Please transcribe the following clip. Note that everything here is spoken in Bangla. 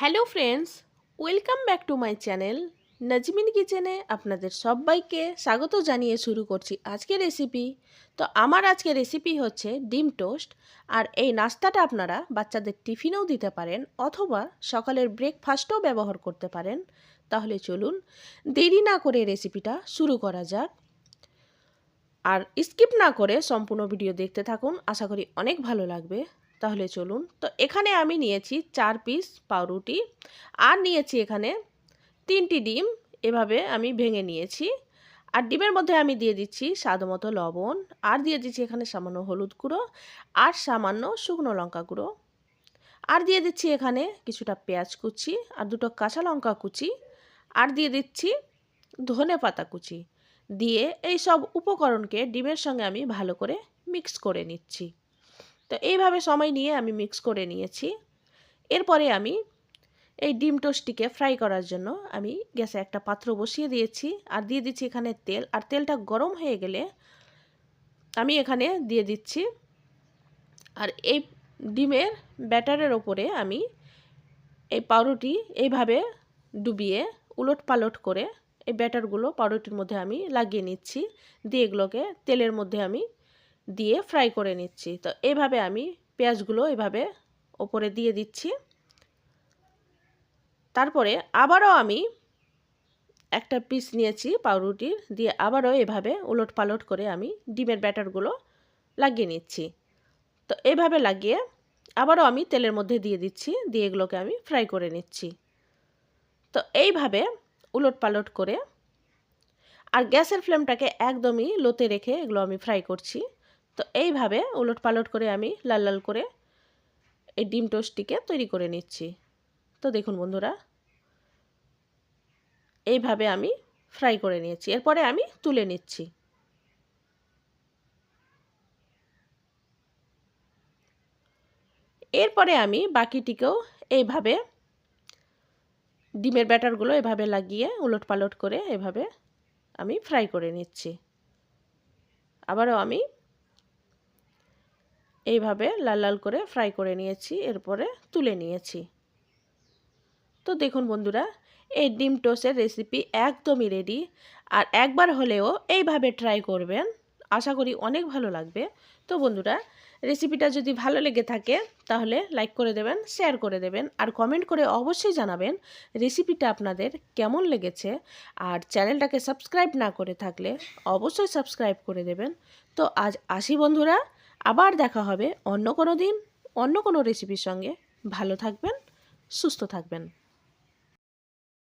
Hello friends, welcome back to my channel Nazmin কিচেনে আপনাদের সবাইকে স্বাগত জানিয়ে শুরু করছি আজকের রেসিপি। তো আমার আজকের রেসিপি হচ্ছে ডিম টোস্ট। আর এই নাস্তাটা আপনারা বাচ্চাদের টিফিনেও দিতে পারেন অথবা সকালের ব্রেকফাস্টও ব্যবহার করতে পারেন। তাহলে চলুন দেরি না করে রেসিপিটা শুরু করা যাক। আর স্কিপ না করে সম্পূর্ণ ভিডিও দেখতে থাকুন, আশা করি অনেক ভালো লাগবে। তাহলে চলুন। তো এখানে আমি নিয়েছি 4 পিস পাউরুটি, আর নিয়েছি এখানে 3টি ডিম, এভাবে আমি ভেঙে নিয়েছি। আর ডিমের মধ্যে আমি দিয়ে দিচ্ছি স্বাদমতো লবণ, আর দিয়ে দিচ্ছি এখানে সামান্য হলুদ গুঁড়ো, আর সামান্য শুকনো লঙ্কা গুঁড়ো, আর দিয়ে দিচ্ছি এখানে কিছুটা পেঁয়াজ কুচি, আর দুটো কাঁচা লঙ্কা কুচি, আর দিয়ে দিচ্ছি ধনে পাতা কুচি। দিয়ে এই সব উপকরণকে ডিমের সঙ্গে আমি ভালো করে মিক্স করে নিচ্ছি। তো এইভাবে সময় নিয়ে আমি মিক্স করে নিয়েছি। এরপরে আমি এই ডিম টোস্টটিকে ফ্রাই করার জন্য আমি গ্যাসে একটা পাত্র বসিয়ে দিয়েছি, আর দিয়ে দিচ্ছি এখানে তেল। আর তেলটা গরম হয়ে গেলে আমি এখানে দিয়ে দিচ্ছি, আর এই ডিমের ব্যাটারের ওপরে আমি এই পাউরুটি এইভাবে ডুবিয়ে উলট পালট করে এই ব্যাটারগুলো পাউরুটির মধ্যে আমি লাগিয়ে নিচ্ছি। দিয়ে এগুলোকে তেলের মধ্যে আমি দিয়ে ফ্রাই করে নিচ্ছি। তো এইভাবে আমি পেঁয়াজগুলো এভাবে ওপরে দিয়ে দিচ্ছি। তারপরে আবারও আমি একটা পিস নিয়েছি পাউরুটির, দিয়ে আবারও এভাবে উলট পালট করে আমি ডিমের ব্যাটারগুলো লাগিয়ে নিচ্ছি। তো এইভাবে লাগিয়ে আবারও আমি তেলের মধ্যে দিয়ে দিচ্ছি, দিয়ে এগুলোকে আমি ফ্রাই করে নিচ্ছি। তো এইভাবে উলট পালট করে, আর গ্যাসের ফ্লেমটাকে একদমই লোতে রেখে এগুলো আমি ফ্রাই করছি। তো এইভাবে উলট পালট করে আমি লাল লাল করে এই ডিম টোস্টটিকে তৈরি করে নিচ্ছি। তো দেখুন বন্ধুরা, এইভাবে আমি ফ্রাই করে নিয়েছি। এরপরে আমি তুলে নিচ্ছি। এরপরে আমি বাকিটিকেও এইভাবে ডিমের ব্যাটারগুলো এভাবে লাগিয়ে উলট পালট করে এভাবে আমি ফ্রাই করে নিচ্ছি। আবারও আমি এইভাবে লাল লাল করে ফ্রাই করে নিয়েছি, এরপরে তুলে নিয়েছি। তো দেখুন বন্ধুরা, এই ডিম টোস্টের রেসিপি একদমই রেডি। আর একবার হলেও এইভাবে ট্রাই করবেন, আশা করি অনেক ভালো লাগবে। তো বন্ধুরা, রেসিপিটা যদি ভালো লেগে থাকে তাহলে লাইক করে দেবেন, শেয়ার করে দেবেন, আর কমেন্ট করে অবশ্যই জানাবেন রেসিপিটা আপনাদের কেমন লেগেছে। আর চ্যানেলটাকে সাবস্ক্রাইব না করে থাকলে অবশ্যই সাবস্ক্রাইব করে দেবেন। তো আজ আসি বন্ধুরা, আবার দেখা হবে অন্য কোনো দিন অন্য কোনো রেসিপির সঙ্গে। ভালো থাকবেন, সুস্থ থাকবেন।